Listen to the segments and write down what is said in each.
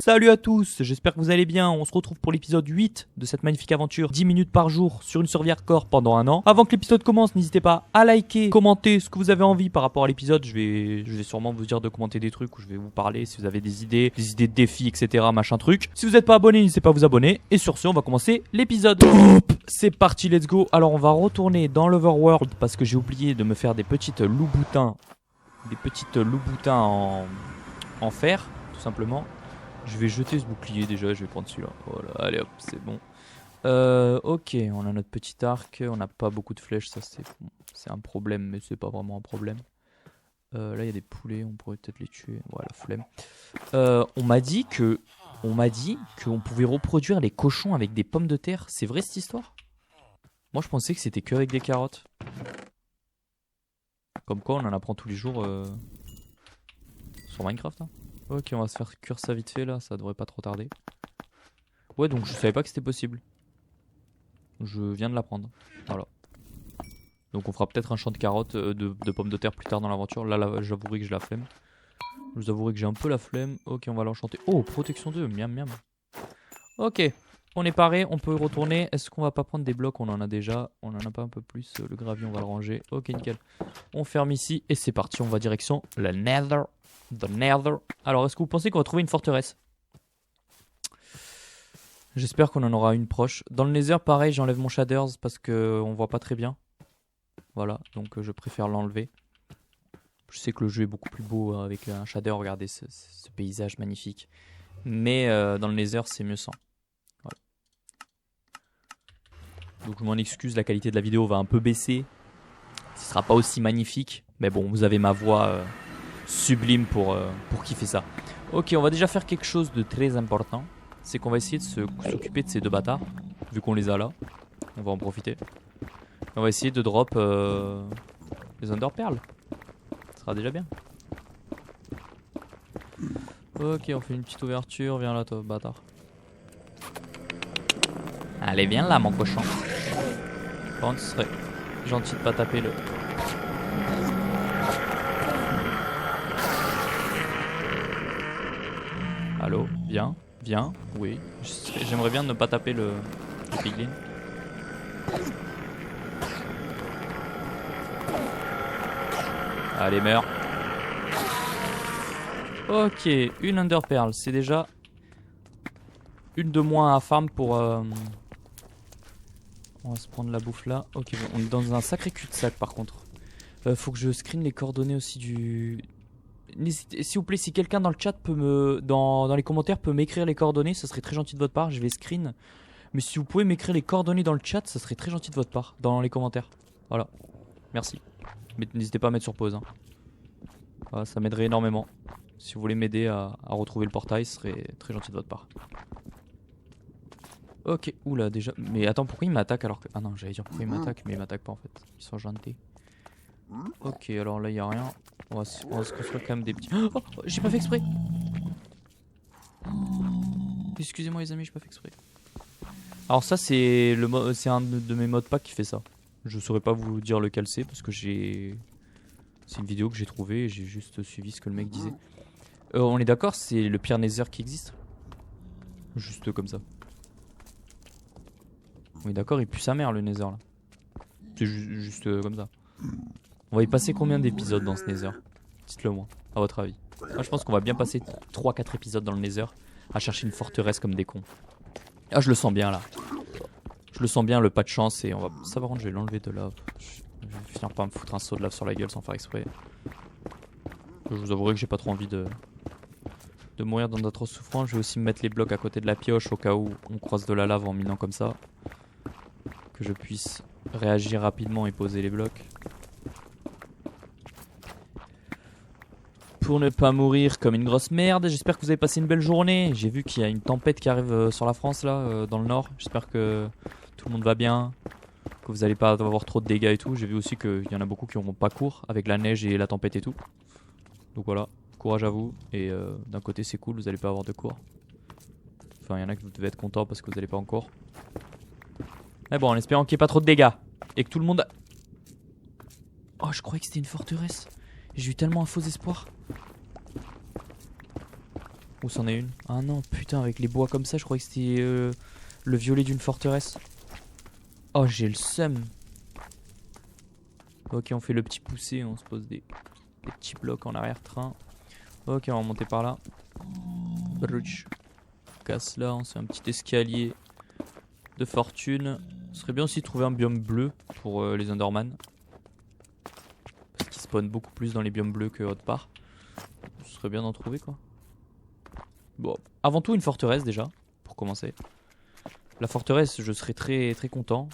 Salut à tous, j'espère que vous allez bien. On se retrouve pour l'épisode 8 de cette magnifique aventure 10 minutes par jour sur une survie hardcore pendant un an. Avant que l'épisode commence, n'hésitez pas à liker, commenter ce que vous avez envie par rapport à l'épisode. Je vais sûrement vous dire de commenter des trucs où je vais vous parler si vous avez des idées de défis, etc. Machin truc. Si vous n'êtes pas abonné, n'hésitez pas à vous abonner. Et sur ce, on va commencer l'épisode. C'est parti, let's go. Alors on va retourner dans l'Overworld parce que j'ai oublié de me faire des petites loups-boutins. Des petites loups-boutins en fer, tout simplement. Je vais jeter ce bouclier déjà, je vais prendre celui-là. Voilà, allez hop, c'est bon. Ok, on a notre petit arc, on n'a pas beaucoup de flèches, ça c'est un problème, mais c'est pas vraiment un problème. Là il y a des poulets, on pourrait peut-être les tuer. Voilà, flemme. On m'a dit qu'on pouvait reproduire les cochons avec des pommes de terre. C'est vrai cette histoire? Moi je pensais que c'était que avec des carottes. Comme quoi on en apprend tous les jours sur Minecraft. Hein. Ok, on va se faire cuire ça vite fait là, ça devrait pas trop tarder. Ouais, donc je savais pas que c'était possible. Je viens de l'apprendre. Voilà. Donc on fera peut-être un champ de carottes, de pommes de terre plus tard dans l'aventure. Là j'avouerai que j'ai la flemme. Je vous avouerai que j'ai un peu la flemme. Ok, on va l'enchanter. Oh, protection 2, miam miam. Ok, on est paré, on peut retourner. Est-ce qu'on va pas prendre des blocs? On en a déjà. On en a pas un peu plus. Le gravier, on va le ranger. Ok, nickel. On ferme ici et c'est parti. On va direction le Nether. The Nether. Alors, est-ce que vous pensez qu'on va trouver une forteresse? J'espère qu'on en aura une proche. Dans le Nether, pareil, j'enlève mon shaders parce qu'on voit pas très bien. Voilà, donc je préfère l'enlever. Je sais que le jeu est beaucoup plus beau avec un shader. Regardez ce paysage magnifique. Mais dans le Nether, c'est mieux sans. Voilà. Donc je m'en excuse, la qualité de la vidéo va un peu baisser. Ce sera pas aussi magnifique. Mais bon, vous avez ma voix sublime pour kiffer ça. Ok, on va déjà faire quelque chose de très important. C'est qu'on va essayer de s'occuper de ces deux bâtards. Vu qu'on les a là. On va en profiter. Et on va essayer de drop les Ender Pearls. Ça sera déjà bien. Ok, on fait une petite ouverture. Viens là, toi, bâtard. Allez, viens là, mon cochon. Par contre, ce serait gentil de pas taper le... Allô, viens, viens, oui. J'aimerais bien ne pas taper le piglin. Allez, meurs. Ok, une Ender Pearl, c'est déjà une de moins à farm pour... On va se prendre la bouffe là. Ok, bon, on est dans un sacré cul-de-sac par contre. Faut que je screen les coordonnées aussi du... S'il vous plaît, si quelqu'un dans le chat peut me... Dans les commentaires peut m'écrire les coordonnées, ça serait très gentil de votre part, je vais screen. Mais si vous pouvez m'écrire les coordonnées dans le chat, ça serait très gentil de votre part, dans les commentaires. Voilà, merci. Mais n'hésitez pas à mettre sur pause. Hein. Voilà, ça m'aiderait énormément. Si vous voulez m'aider à retrouver le portail, ce serait très gentil de votre part. Ok, oula déjà... Mais attends, pourquoi il m'attaque alors que... Ah non, j'allais dire pourquoi il m'attaque, mais il m'attaque pas en fait. Ils sont gentils. Ok, alors là il n'y a rien. On va se construire quand même des petits... Oh, j'ai pas fait exprès. Excusez-moi les amis, j'ai pas fait exprès. Alors ça c'est un de mes modes pack qui fait ça. Je saurais pas vous dire lequel c'est parce que j'ai... C'est une vidéo que j'ai trouvée et j'ai juste suivi ce que le mec disait. On est d'accord, c'est le pire Nether qui existe? Juste comme ça. On est d'accord, il pue sa mère le Nether là. C'est juste comme ça. On va y passer combien d'épisodes dans ce Nether? Dites-le moi, à votre avis. Moi je pense qu'on va bien passer 3-4 épisodes dans le Nether à chercher une forteresse comme des cons. Ah je le sens bien là. Je le sens bien, le pas de chance et on va... Ça par contre je vais l'enlever de là. Je vais finir par me foutre un saut de lave sur la gueule sans faire exprès. Je vous avouerai que j'ai pas trop envie de mourir dans d'atroces souffrances. Je vais aussi me mettre les blocs à côté de la pioche au cas où on croise de la lave en minant comme ça. Que je puisse réagir rapidement et poser les blocs. Pour ne pas mourir comme une grosse merde. J'espère que vous avez passé une belle journée. J'ai vu qu'il y a une tempête qui arrive sur la France là, dans le nord. J'espère que tout le monde va bien, que vous n'allez pas avoir trop de dégâts et tout. J'ai vu aussi qu'il y en a beaucoup qui n'auront pas cours avec la neige et la tempête et tout. Donc voilà, courage à vous. Et d'un côté c'est cool, vous n'allez pas avoir de cours. Enfin il y en a que vous devez être content parce que vous n'allez pas en cours. Mais bon, en espérant qu'il n'y ait pas trop de dégâts. Et que tout le monde... Oh, je croyais que c'était une forteresse. J'ai eu tellement un faux espoir. Où c'en est une? Ah non, putain, avec les bois comme ça, je croyais que c'était le violet d'une forteresse. Oh, j'ai le seum. Ok, on fait le petit poussé, on se pose des petits blocs en arrière-train. Ok, on va monter par là. Brutch. Casse là, on se fait un petit escalier de fortune. Ce serait bien aussi de trouver un biome bleu pour les Enderman. Parce qu'ils spawnent beaucoup plus dans les biomes bleus que autre part. Ce serait bien d'en trouver quoi. Bon, avant tout une forteresse déjà, pour commencer. La forteresse, je serais très très content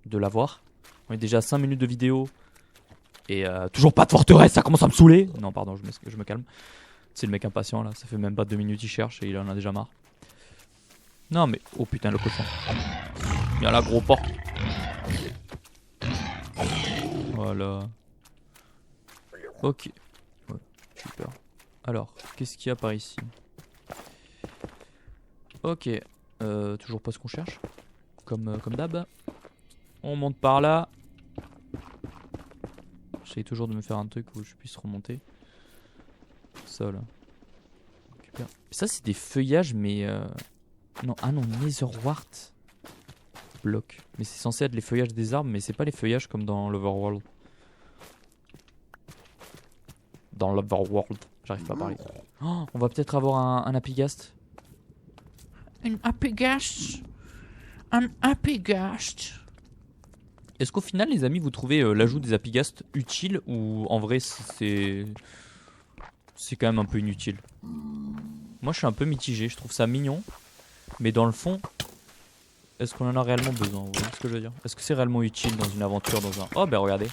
de l'avoir. On est déjà à 5 minutes de vidéo. Et toujours pas de forteresse, ça commence à me saouler. Non, pardon, je me calme. C'est le mec impatient là, ça fait même pas 2 minutes, il cherche et il en a déjà marre. Non mais, oh putain, le cochon. Viens là, gros porc. Voilà. Ok. Ouais, super. Alors, qu'est-ce qu'il y a par ici? Ok. Toujours pas ce qu'on cherche. Comme d'hab. On monte par là. J'essaye toujours de me faire un truc où je puisse remonter. Ça là. Super. Ça c'est des feuillages mais... Non, ah non, Netherwart. Bloc. Mais c'est censé être les feuillages des arbres, mais c'est pas les feuillages comme dans l'Overworld. Dans l'Overworld. J'arrive pas à parler. Oh, on va peut-être avoir un Apigast. Une Apigast. Un Apigast. Est-ce qu'au final, les amis, vous trouvez l'ajout des Apigast utile ou en vrai c'est quand même un peu inutile? Moi, je suis un peu mitigé. Je trouve ça mignon, mais dans le fond, est-ce qu'on en a réellement besoin? Vous voyez ce que je veux dire? Est-ce que c'est réellement utile dans une aventure, dans un... Oh, ben regardez.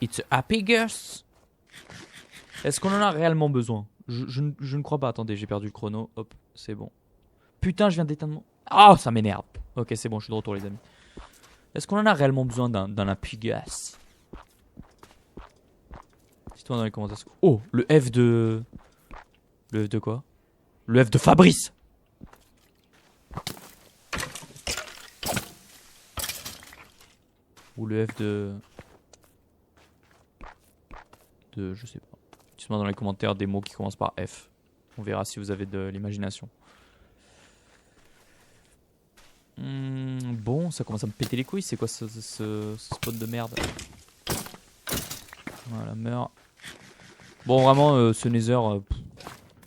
It's a Apigast. Est-ce qu'on en a réellement besoin? Je ne crois pas. Attendez, j'ai perdu le chrono. Hop, c'est bon. Putain, je viens d'éteindre mon... Ah, ça m'énerve. Ok, c'est bon, je suis de retour, les amis. Est-ce qu'on en a réellement besoin d'un Apigast? Dites-moi dans les commentaires. Oh, le F de... Le F de quoi? Le F de Fabrice. Ou le F de... Je sais pas. Dites-moi dans les commentaires des mots qui commencent par F. On verra si vous avez de l'imagination. Bon, ça commence à me péter les couilles. C'est quoi ce spot de merde? Voilà, meurt. Bon, vraiment, ce Nether,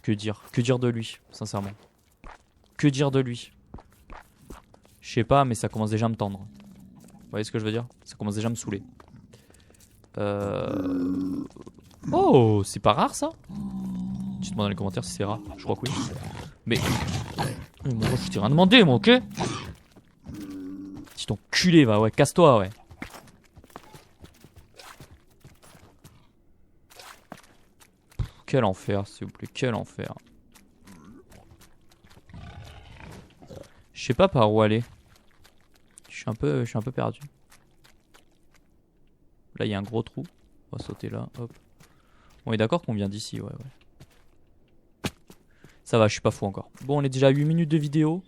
que dire? Que dire de lui, sincèrement? Que dire de lui? Je sais pas, mais ça commence déjà à me tendre. Vous voyez ce que je veux dire? Ça commence déjà à me saouler. Oh, c'est pas rare ça? Dites-moi dans les commentaires si c'est rare. Je crois que oui. Mais moi, je t'ai rien demandé, moi, ok? Petit enculé, va, ouais, casse-toi, ouais. Quel enfer, s'il vous plaît, quel enfer. Je sais pas par où aller. Je suis un peu perdu. Là, il y a un gros trou. On va sauter là, hop. On est d'accord qu'on vient d'ici, ouais. Ça va, je suis pas fou encore. Bon, on est déjà à 8 minutes de vidéo.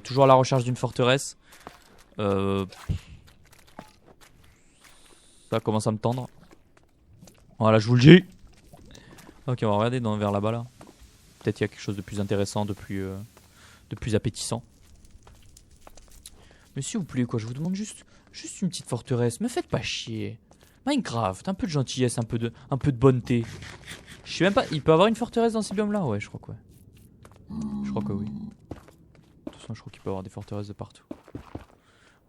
Toujours à la recherche d'une forteresse. Ça commence à me tendre. Voilà, je vous le dis. Ok, on va regarder vers là-bas là. Peut-être qu'il y a quelque chose de plus intéressant, de plus appétissant. Mais s'il vous plaît, quoi, je vous demande juste une petite forteresse. Me faites pas chier. Minecraft, un peu de gentillesse, un peu de bonneté. Je sais même pas, il peut avoir une forteresse dans ces biomes là? Ouais, je crois que ouais. Je crois que oui. De toute façon, je crois qu'il peut avoir des forteresses de partout.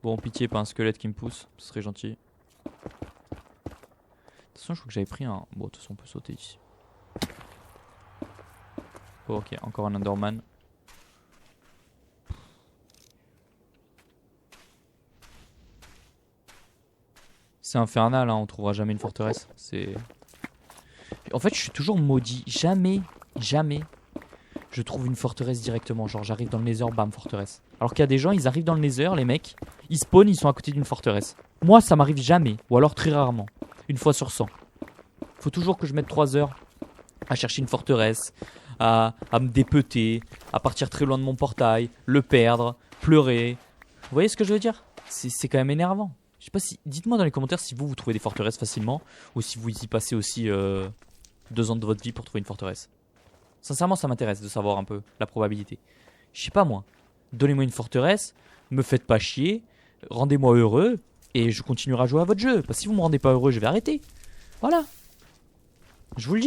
Bon, pitié, pas un squelette qui me pousse, ce serait gentil. De toute façon, je crois que j'avais pris un... Bon, de toute façon, on peut sauter ici. Oh, ok, encore un Enderman. C'est infernal, hein, on trouvera jamais une forteresse. C'est... En fait, je suis toujours maudit. Jamais je trouve une forteresse directement. Genre, j'arrive dans le Nether, bam, forteresse. Alors qu'il y a des gens, ils arrivent dans le Nether, les mecs, ils spawnent, ils sont à côté d'une forteresse. Moi, ça m'arrive jamais. Ou alors très rarement. Une fois sur 100. Faut toujours que je mette 3 heures à chercher une forteresse, à me dépeter, à partir très loin de mon portail, le perdre, pleurer. Vous voyez ce que je veux dire? C'est quand même énervant. Je sais pas si... Dites-moi dans les commentaires si vous trouvez des forteresses facilement ou si vous y passez aussi 2 ans de votre vie pour trouver une forteresse. Sincèrement, ça m'intéresse de savoir un peu la probabilité. Je sais pas moi. Donnez-moi une forteresse, me faites pas chier, rendez-moi heureux, et je continuerai à jouer à votre jeu. Parce que si vous me rendez pas heureux, je vais arrêter. Voilà. Je vous le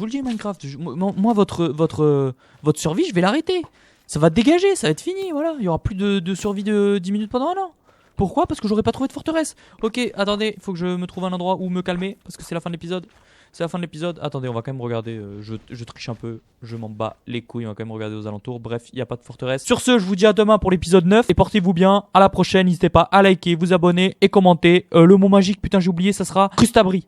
dis Minecraft. Moi, votre survie, je vais l'arrêter. Ça va dégager, ça va être fini, voilà. Il y aura plus de survie de 10 minutes pendant un an. Pourquoi? Parce que j'aurais pas trouvé de forteresse. Ok, attendez, il faut que je me trouve un endroit où me calmer, parce que c'est la fin de l'épisode. C'est la fin de l'épisode. Attendez, on va quand même regarder. Je triche un peu. Je m'en bats les couilles. On va quand même regarder aux alentours. Bref, il n'y a pas de forteresse. Sur ce, je vous dis à demain pour l'épisode 9. Et portez-vous bien. À la prochaine. N'hésitez pas à liker, vous abonner et commenter. Le mot magique, putain, j'ai oublié, ça sera Crustabri.